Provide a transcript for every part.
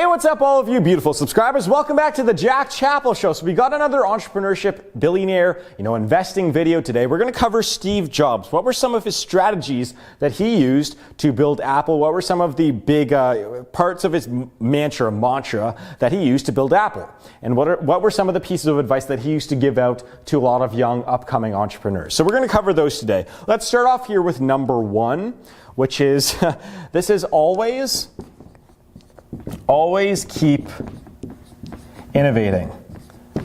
Hey, what's up, all of you beautiful subscribers? Welcome back to the Chapple Show. So we got another entrepreneurship, billionaire, investing video today. We're going to cover Steve Jobs. What were some of his strategies that he used to build Apple? What were some of the big parts of his mantra that he used to build Apple? And what were some of the pieces of advice that he used to give out to a lot of young upcoming entrepreneurs? So we're going to cover those today. Let's start off here with number one, which is this is always keep innovating.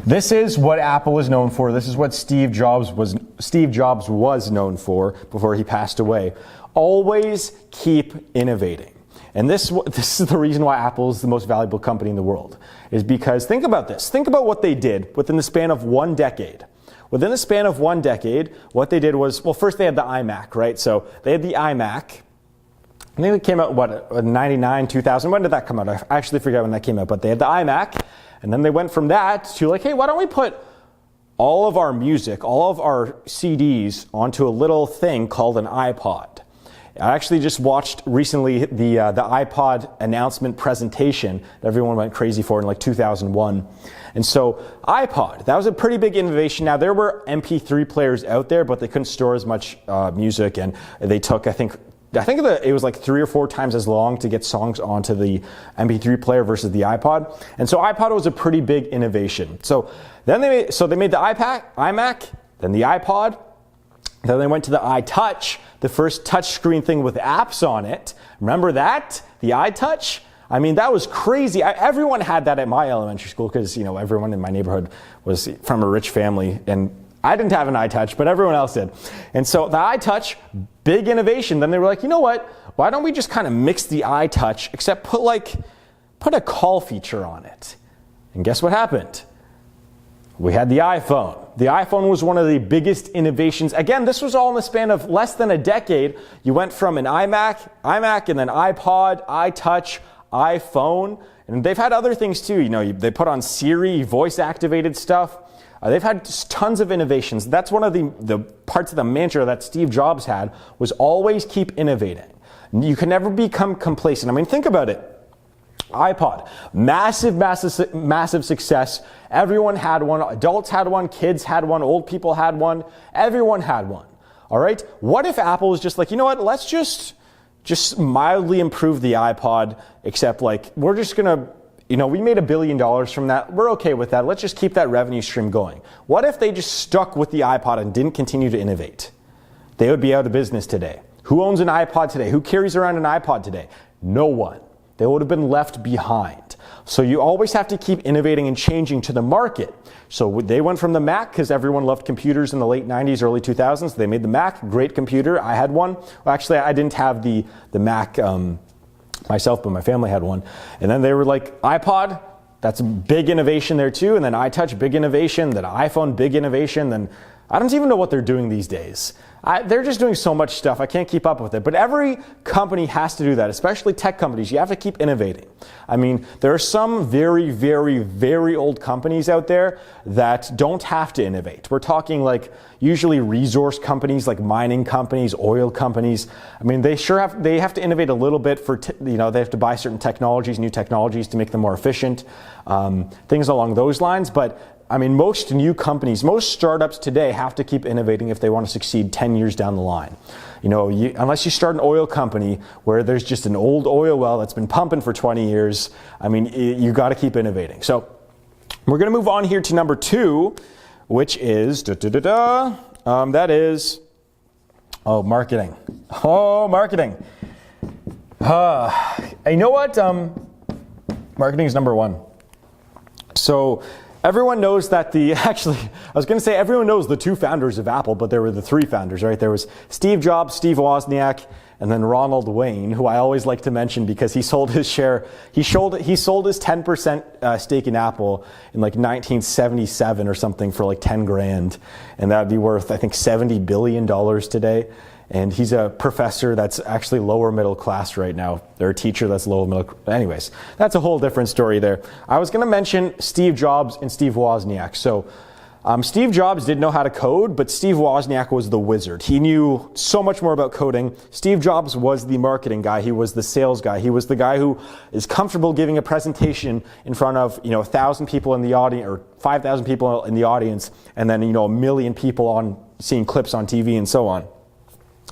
This is what Apple was known for. This is what Steve Jobs was known for before he passed away. Always keep innovating. And this is the reason why Apple is the most valuable company in the world, is because think about this. Think about what they did within the span of 1 decade. Within the span of 1 decade, what they did was, well, first they had the iMac, right? So they had the iMac. I think it came out, 99, 2000? When did that come out? I actually forget when that came out, but they had the iMac, and then they went from that to like, hey, why don't we put all of our music, all of our CDs onto a little thing called an iPod. I actually just watched recently the iPod announcement presentation that everyone went crazy for in like 2001. And so iPod, that was a pretty big innovation. Now there were MP3 players out there, but they couldn't store as much music, and they took, I think it was like 3 or 4 times as long to get songs onto the MP3 player versus the iPod. And so iPod was a pretty big innovation. So then they made the iMac, then the iPod, then they went to the iTouch, the first touch screen thing with apps on it. Remember that? The iTouch? I mean, that was crazy. Everyone had that at my elementary school because, everyone in my neighborhood was from a rich family, and I didn't have an iTouch, but everyone else did. And so the iTouch, big innovation. Then they were like, you know what? Why don't we just kind of mix the iTouch, except put a call feature on it? And guess what happened? We had the iPhone. The iPhone was one of the biggest innovations. Again, this was all in the span of less than a decade. You went from an iMac, and then iPod, iTouch, iPhone. And they've had other things too. They put on Siri, voice-activated stuff. They've had tons of innovations. That's one of the parts of the mantra that Steve Jobs had, was always keep innovating. You can never become complacent. I mean, think about it. iPod, massive success. Everyone had one. Adults had one. Kids had one. Old people had one. Everyone had one. All right? What if Apple was just like, you know what? Let's just mildly improve the iPod, except like we're just going to, we made $1 billion from that. We're okay with that. Let's just keep that revenue stream going. What if they just stuck with the iPod and didn't continue to innovate? They would be out of business today. Who owns an iPod today? Who carries around an iPod today? No one. They would have been left behind. So you always have to keep innovating and changing to the market. So they went from the Mac, because everyone loved computers in the late 90s, early 2000s. They made the Mac, great computer. I had one. Well, actually, I didn't have the Mac myself, but my family had one. And then they were like, iPod, that's a big innovation there too. And then iTouch, big innovation. Then iPhone, big innovation. Then I don't even know what they're doing these days. They're just doing so much stuff. I can't keep up with it. But every company has to do that, especially tech companies. You have to keep innovating. I mean, there are some very, very, very old companies out there that don't have to innovate. We're talking like usually resource companies, like mining companies, oil companies. I mean, they have to innovate a little bit for, they have to buy certain technologies, new technologies to make them more efficient, things along those lines. But I mean, most new companies, most startups today have to keep innovating if they want to succeed 10 years down the line. Unless you start an oil company where there's just an old oil well that's been pumping for 20 years, I mean, you got to keep innovating. So we're going to move on here to number 2, which is, that is, marketing. Marketing. You know what? Marketing is number 1. So everyone knows that everyone knows the 2 founders of Apple, but there were the 3 founders, right? There was Steve Jobs, Steve Wozniak, and then Ronald Wayne, who I always like to mention because he sold his share. He sold his 10% stake in Apple in like 1977 or something for like 10 grand, and that would be worth, I think, $70 billion today. And he's a professor that's actually lower middle class right now. They're a teacher that's lower middle. Anyways, that's a whole different story there. I was going to mention Steve Jobs and Steve Wozniak. So Steve Jobs did know how to code, but Steve Wozniak was the wizard. He knew so much more about coding. Steve Jobs was the marketing guy. He was the sales guy. He was the guy who is comfortable giving a presentation in front of 1,000 people in the audience or 5,000 people in the audience, and then 1 million people seeing clips on TV and so on.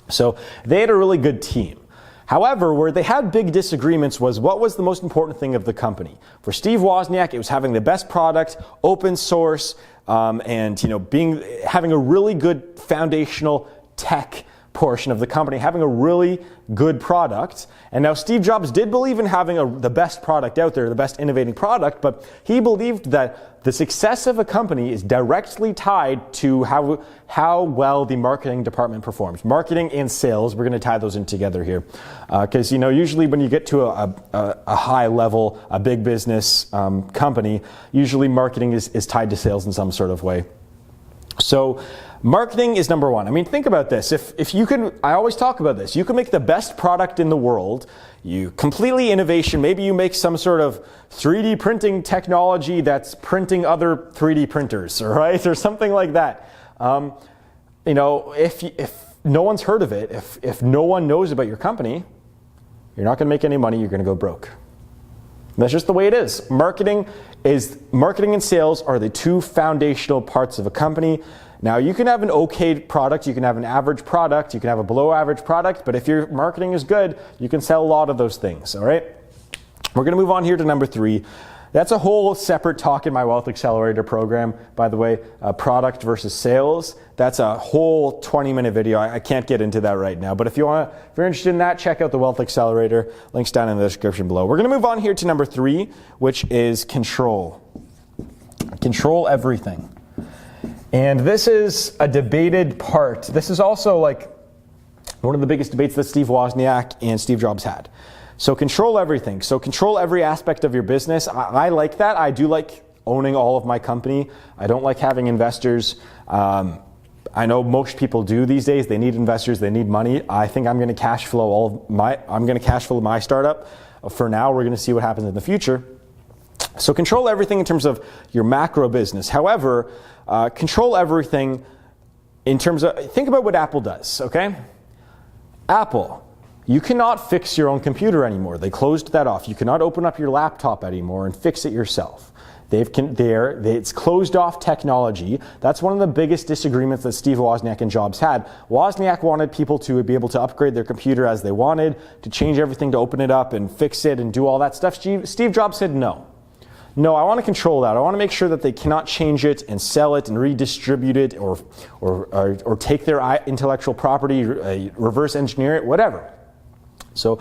So they had a really good team. However, where they had big disagreements was what was the most important thing of the company. For Steve Wozniak, it was having the best product, open source, and having a really good foundational tech portion of the company, having a really good product. And now Steve Jobs did believe in having the best product out there, the best innovating product, but he believed that the success of a company is directly tied to how well the marketing department performs. Marketing and sales, we're going to tie those in together here. Because usually when you get to a high level, a big business company, usually marketing is tied to sales in some sort of way. So marketing is number one. I mean, think about this. If you can, I always talk about this, you can make the best product in the world, you completely innovation, maybe you make some sort of 3D printing technology that's printing other 3D printers, right? Or something like that. If no one's heard of it, if no one knows about your company, you're not going to make any money, you're going to go broke. That's just the way it is. Marketing and sales are the two foundational parts of a company. Now, you can have an okay product, you can have an average product, you can have a below average product, but if your marketing is good, you can sell a lot of those things, all right? We're going to move on here to number 3. That's a whole separate talk in my Wealth Accelerator program, by the way, product versus sales. That's a whole 20-minute video. I can't get into that right now, but if you're interested in that, check out the Wealth Accelerator. Links down in the description below. We're going to move on here to number 3, which is control. Control everything. And this is a debated part. This is also like one of the biggest debates that Steve Wozniak and Steve Jobs had. So control everything. So control every aspect of your business. I like that. I do like owning all of my company. I don't like having investors. I know most people do these days. They need investors. They need money. I think I'm going to cash flow my startup. For now, we're going to see what happens in the future. So control everything in terms of your macro business. However, control everything in terms of, think about what Apple does, okay? Apple, you cannot fix your own computer anymore. They closed that off. You cannot open up your laptop anymore and fix it yourself. It's closed off technology. That's one of the biggest disagreements that Steve Wozniak and Jobs had. Wozniak wanted people to be able to upgrade their computer as they wanted, to change everything, to open it up and fix it and do all that stuff. Steve Jobs said no. No, I want to control that. I want to make sure that they cannot change it and sell it and redistribute it or take their intellectual property, reverse engineer it, whatever. So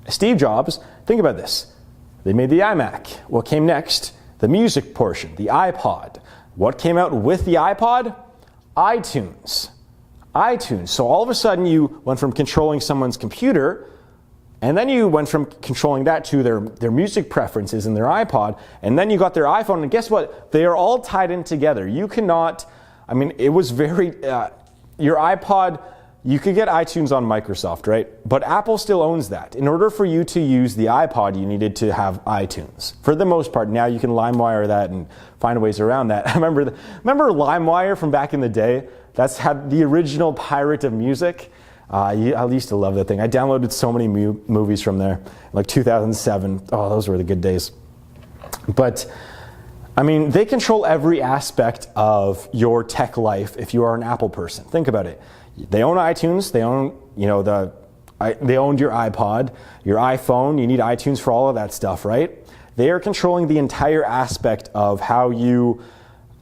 Steve Jobs, think about this. They made the iMac. What came next? The music portion, the iPod. What came out with the iPod? iTunes. So all of a sudden you went from controlling someone's computer, and then you went from controlling that to their music preferences in their iPod, and then you got their iPhone, and guess what? They are all tied in together. You cannot, it was very, your iPod, you could get iTunes on Microsoft, right? But Apple still owns that. In order for you to use the iPod, you needed to have iTunes. For the most part, now you can LimeWire that and find ways around that. Remember LimeWire from back in the day? That's had the original pirate of music. I used to love that thing. I downloaded so many movies from there, like 2007. Oh, those were the good days. But, they control every aspect of your tech life if you are an Apple person. Think about it. They own iTunes. They own, they owned your iPod, your iPhone. You need iTunes for all of that stuff, right? They are controlling the entire aspect of how you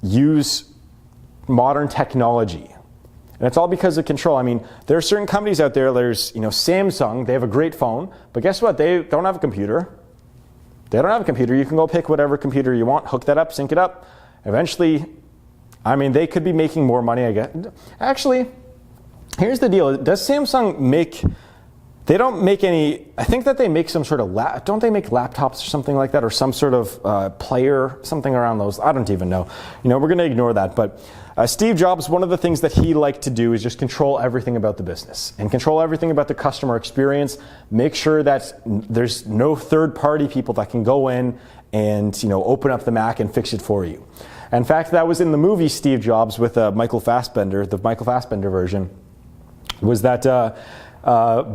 use modern technology. And it's all because of control. There are certain companies out there, there's, Samsung, they have a great phone, but guess what? They don't have a computer. They don't have a computer. You can go pick whatever computer you want, hook that up, sync it up. Eventually, they could be making more money, I guess. Actually, here's the deal. Does Samsung make they don't make any, I think that they make some sort of, don't they make laptops or something like that, or some sort of player, something around those, I don't even know. We're going to ignore that, but Steve Jobs, one of the things that he liked to do is just control everything about the business and control everything about the customer experience, make sure that there's no third-party people that can go in and open up the Mac and fix it for you. In fact, that was in the movie Steve Jobs with Michael Fassbender, the Michael Fassbender version, was that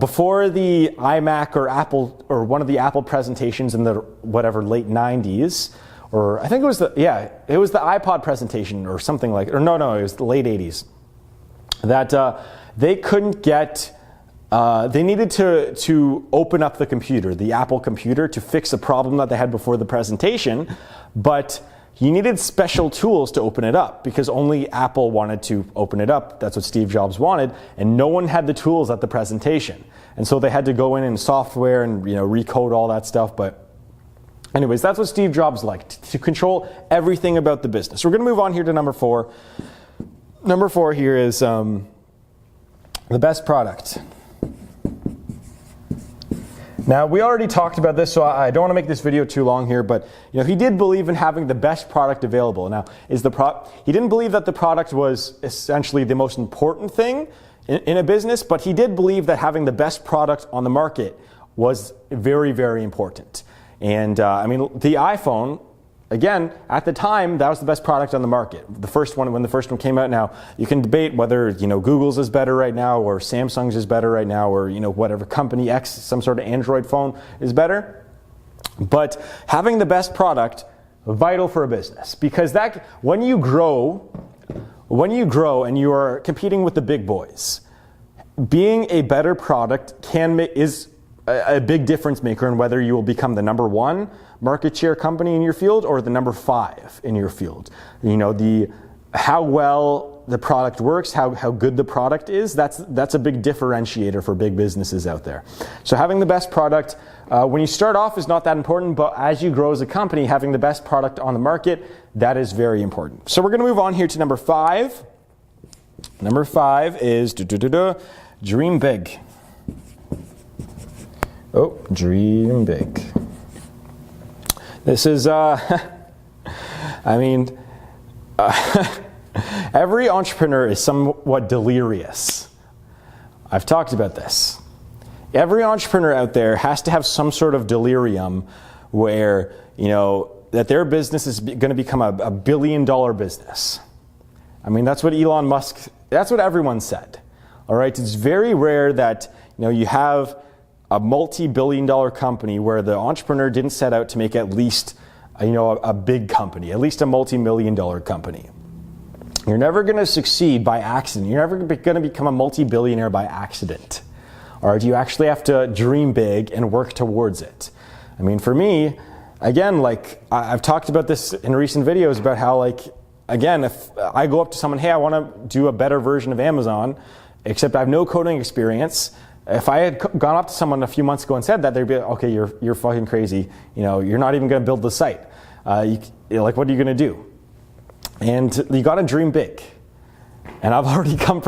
before the iMac or Apple or one of the Apple presentations in the late 90s, or I think it was the iPod presentation or something like, or no, it was the late 80s, that they couldn't get, they needed to open up the computer, the Apple computer, to fix a problem that they had before the presentation, but you needed special tools to open it up because only Apple wanted to open it up. That's what Steve Jobs wanted, and no one had the tools at the presentation. And so they had to go in software and recode all that stuff. But anyways, that's what Steve Jobs liked, to control everything about the business. We're going to move on here to number 4. Number 4 here is the best product. Now, we already talked about this, so I don't want to make this video too long here, but he did believe in having the best product available. Now, he didn't believe that the product was essentially the most important thing in a business, but he did believe that having the best product on the market was very, very important. And the iPhone, again, at the time, that was the best product on the market. The first one, when the first one came out. Now, you can debate whether Google's is better right now, or Samsung's is better right now, or whatever company X, some sort of Android phone is better. But having the best product, vital for a business, because when you grow and you are competing with the big boys, being a better product is a big difference maker in whether you will become the number 1 market share company in your field or the number 5 in your field. How well the product works, how good the product is, that's a big differentiator for big businesses out there. So having the best product, when you start off, is not that important, but as you grow as a company, having the best product on the market, that is very important. So we're going to move on here to number 5. Number 5 is dream big. Oh, dream big. This is, every entrepreneur is somewhat delirious. I've talked about this. Every entrepreneur out there has to have some sort of delirium where, that their business is going to become a $1 billion business. That's what Elon Musk, that's what everyone said. All right, it's very rare that, you have a multi-billion-dollar company where the entrepreneur didn't set out to make at least, a big company, at least a multi-million-dollar company. You're never going to succeed by accident. You're never going to become a multi-billionaire by accident. All right, you actually have to dream big and work towards it. For me, again, I've talked about this in recent videos about how, again, if I go up to someone, hey, I want to do a better version of Amazon, except I have no coding experience. If I had gone up to someone a few months ago and said that, they'd be like, okay, you're fucking crazy. You're not even going to build the site. What are you going to do? And you got to dream big. And I've already come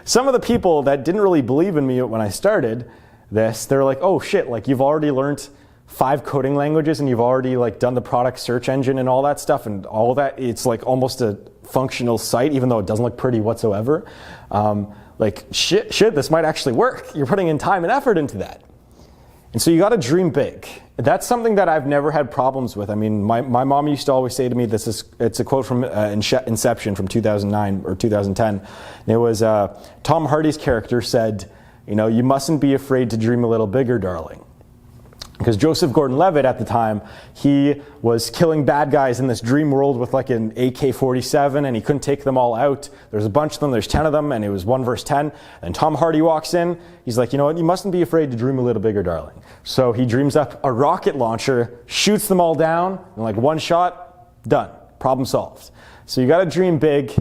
some of the people that didn't really believe in me when I started this, they're like, oh shit, you've already learned 5 coding languages and you've already done the product search engine and all that stuff and all that. It's almost a functional site, even though it doesn't look pretty whatsoever. Shit, this might actually work. You're putting in time and effort into that. And so you got to dream big. That's something that I've never had problems with. My mom used to always say to me, it's a quote from Inception from 2009 or 2010. It was Tom Hardy's character said, you mustn't be afraid to dream a little bigger, darling. Because Joseph Gordon-Levitt at the time, he was killing bad guys in this dream world with an AK-47 and he couldn't take them all out. There's a bunch of them, there's 10 of them, and it was 1 versus 10. And Tom Hardy walks in, he's like, you know what, you mustn't be afraid to dream a little bigger, darling. So he dreams up a rocket launcher, shoots them all down, and 1 shot, done, problem solved. So you gotta dream big.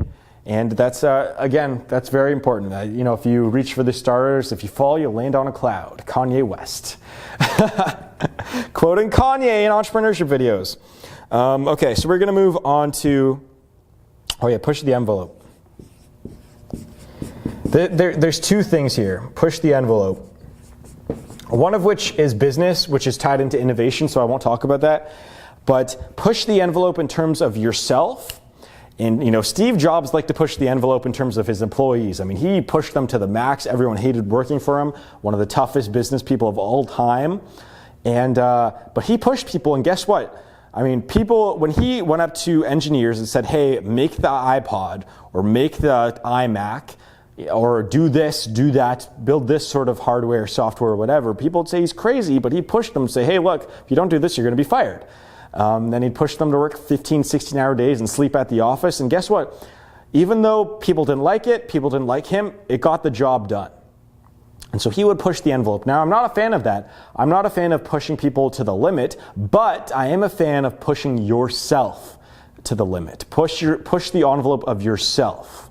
And that's, again, that's very important. If you reach for the stars, if you fall, you'll land on a cloud. Kanye West. Quoting Kanye in entrepreneurship videos. Okay, so we're going to move on to, push the envelope. There's 2 things here. Push the envelope. One of which is business, which is tied into innovation, so I won't talk about that. But push the envelope in terms of yourself. And Steve Jobs liked to push the envelope in terms of his employees. I mean, he pushed them to the max. Everyone hated working for him. One of the toughest business people of all time. And but he pushed people, and guess what? I mean, people, when he went up to engineers and said, hey, make the iPod or make the iMac or do this, do that, build this sort of hardware, software, whatever, people would say he's crazy, but he pushed them to say, hey, look, if you don't do this, you're going to be fired. Then he'd push them to work 15, 16-hour days and sleep at the office. And guess what? Even though people didn't like it, people didn't like him, it got the job done. And so he would push the envelope. Now, I'm not a fan of that. I'm not a fan of pushing people to the limit, but I am a fan of pushing yourself to the limit. Push the envelope of yourself.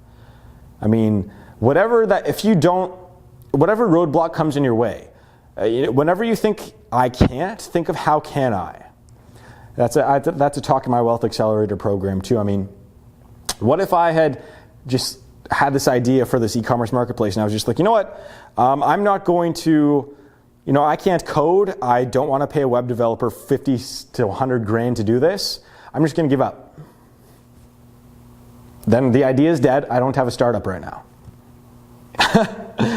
I mean, whatever roadblock comes in your way, whenever you think, I can't, think of how can I? That's a talk in my Wealth Accelerator program too. I mean, what if I had just had this idea for this e-commerce marketplace and I was just like, you know what, I'm not going to, I can't code. I don't want to pay a web developer 50 to 100 grand to do this. I'm just going to give up. Then the idea is dead. I don't have a startup right now.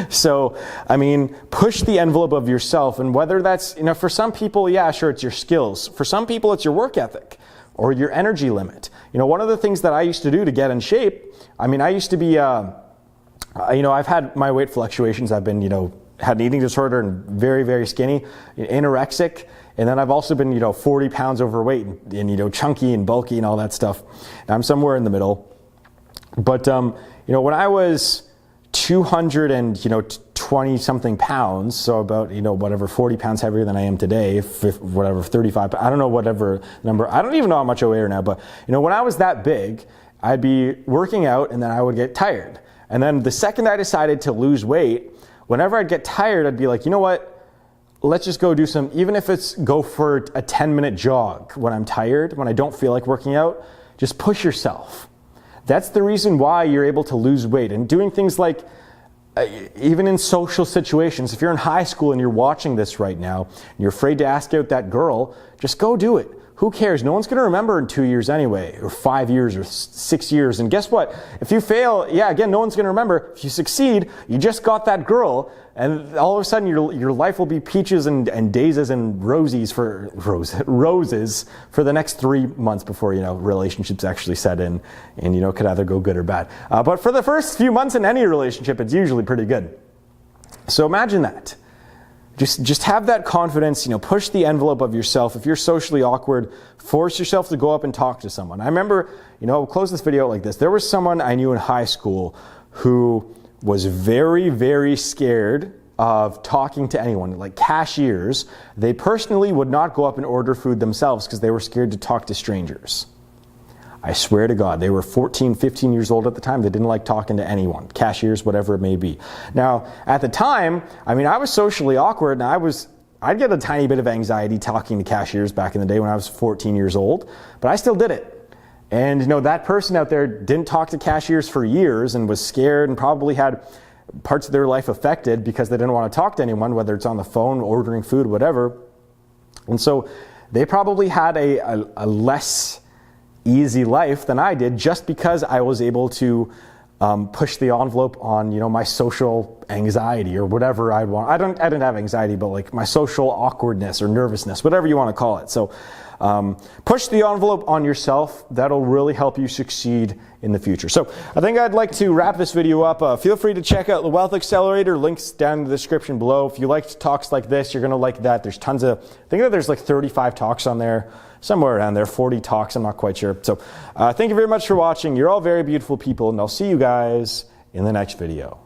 So, I mean, push the envelope of yourself, and whether that's, for some people, yeah, sure, it's your skills. For some people, it's your work ethic or your energy limit. One of the things that I used to do to get in shape, I mean, I used to be, I've had my weight fluctuations. I've been, had an eating disorder and very, very skinny, anorexic. And then I've also been, 40 pounds overweight and chunky and bulky and all that stuff. And I'm somewhere in the middle. But, when I was 220 something pounds, so about, 40 pounds heavier than I am today, 35, I don't know, whatever number, I don't even know how much I weigh now, but, when I was that big, I'd be working out and then I would get tired. And then the second I decided to lose weight, whenever I'd get tired, I'd be like, you know what, let's just go do some, even if it's go for a 10-minute jog when I'm tired, when I don't feel like working out, just push yourself. That's the reason why you're able to lose weight. And doing things like, even in social situations, if you're in high school and you're watching this right now, and you're afraid to ask out that girl, just go do it. Who cares? No one's going to remember in 2 years anyway, or 5 years, or 6 years. And guess what? If you fail, yeah, again, no one's going to remember. If you succeed, you just got that girl, and all of a sudden your life will be peaches and daisies and roses for the next 3 months before, relationships actually set in and, could either go good or bad. But for the first few months in any relationship, it's usually pretty good. So imagine that. Just have that confidence, push the envelope of yourself. If you're socially awkward, force yourself to go up and talk to someone. I remember, I'll close this video out like this. There was someone I knew in high school who was very, very scared of talking to anyone, like cashiers. They personally would not go up and order food themselves because they were scared to talk to strangers. I swear to God, they were 14, 15 years old at the time. They didn't like talking to anyone, cashiers, whatever it may be. Now, at the time, I was socially awkward, and I'd get a tiny bit of anxiety talking to cashiers back in the day when I was 14 years old, but I still did it. And, that person out there didn't talk to cashiers for years and was scared and probably had parts of their life affected because they didn't want to talk to anyone, whether it's on the phone, ordering food, whatever. And so they probably had a less easy life than I did just because I was able to push the envelope on, my social anxiety or whatever I'd want. I didn't have anxiety, but like my social awkwardness or nervousness, whatever you want to call it. So push the envelope on yourself. That'll really help you succeed in the future. So I think I'd like to wrap this video up. Feel free to check out the Wealth Accelerator. Links down in the description below. If you liked talks like this, you're going to like that. There's tons of, I think that there's like 35 talks on there. Somewhere around there, 40 talks, I'm not quite sure. So thank you very much for watching. You're all very beautiful people, and I'll see you guys in the next video.